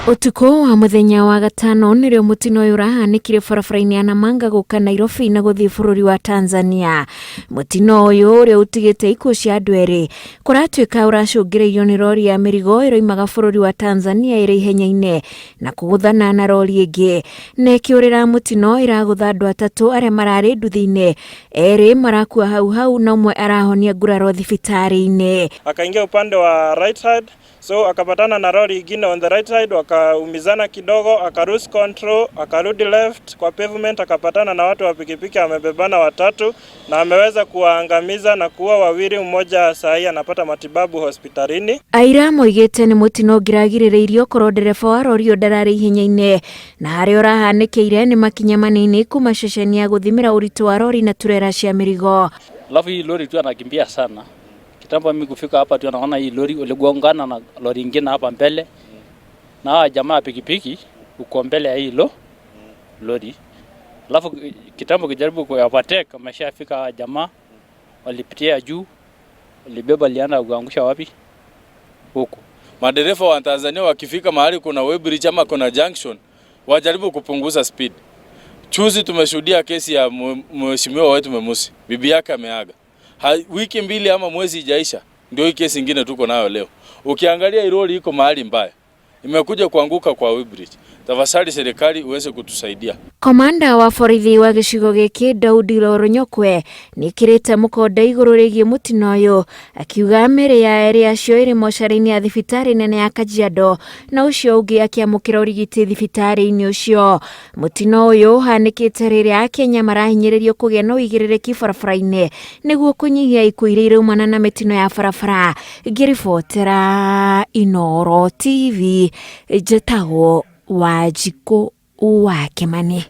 Utuko wa muthenya wa gatano nirio mũtino ũyũ ũrahanĩkire barabara-inĩ ya Namanga gũka Nairobi na gũthiĩ bũrũri wa Tanzania. Mũtino ũyũ ũrĩa ũtigĩte ikuũ cia andũ erĩ kũratuĩka ũracũngĩrĩirio nĩ rori ya mĩrigo ĩroimaga bũrũri wa Tanzania ĩrĩ ihenya-inĩ na kũgũthana na rori ĩngĩ. Na ĩkĩũrĩra mũtino ĩragũtha andũ atatũ arĩa mararĩ nduthi-inĩ, erĩ marakua hau na ũmwe arahonia nguraro thibitarĩ-inĩ. Akaingia upande wa right side, so akapatana na lori ingine on the right side, wakaumizana kidogo, akarus control, akarudi left kwa pavement, akapatana na watu wa pikipiki amebebana watatu na ameweza kuwaangamiza na kuua wawili, mmoja sahi anapata matibabu hospitalini. Aira moigĩte nĩ mũtino ngiragirĩrĩirio korwo ndereba wa rori ũyũ ndararĩ ihenya-inĩ na harĩa ũrahanĩkĩire nĩ makinya manini kuma ceceni ya gũthimĩra ũritũ wa rori na turera cia mĩrigo. Alafu hii lori tu anakimbia sana. Kitambo mimi kufika hapa tu anaona hii lori uligongana na lori nyingine hapa mbele. Na hawa jamaa pikipiki uko mbele ya hii lori. Alafu kitambo kijaribu kuyapatek ameshafika jamaa walipitia juu, walibeba liana kuangusha wapi? Huko. Madereva wa Tanzania wakifika mahali kuna weighbridge ama kuna junction wajaribu kupunguza speed. Chuzi tumeshuhudia kesi ya mheshimiwa wetu Memusi, bibi yake ameaga. Wiki mbili ama mwezi ijaisha ndio hii kesi nyingine tuko nayo leo. Ukiangalia hii lori iko mahali mbaya, imekuja kuanguka kwa weighbridge. Tafadhali serikali uweze kutusaidia. Komanda wa borithi wa gĩcigo gĩkĩ Daudi Roronyokwe nĩkĩrĩte mũkonde igũrũ rĩgiĩ mũtino ũyũ, akiuga mĩrĩ ya erĩ acio ĩrĩ mocarĩ-inĩ ya thibitarĩ nene ya Kajiado na ũcio ũngĩ akĩamũkĩra ũrigiti thibitarĩ-inĩ ũcio. Mũtino ũyũ ũhanĩkĩte rĩrĩa Akenya marahinyĩrĩrio kũgĩa na ũigĩrĩrĩki barabara-inĩ nĩguo kũnyihia ikuũ iria iraumana na mĩtino ya barabara. Ngĩribotera Inooro TV, njĩtagwo Wanjikũ wa Kimani.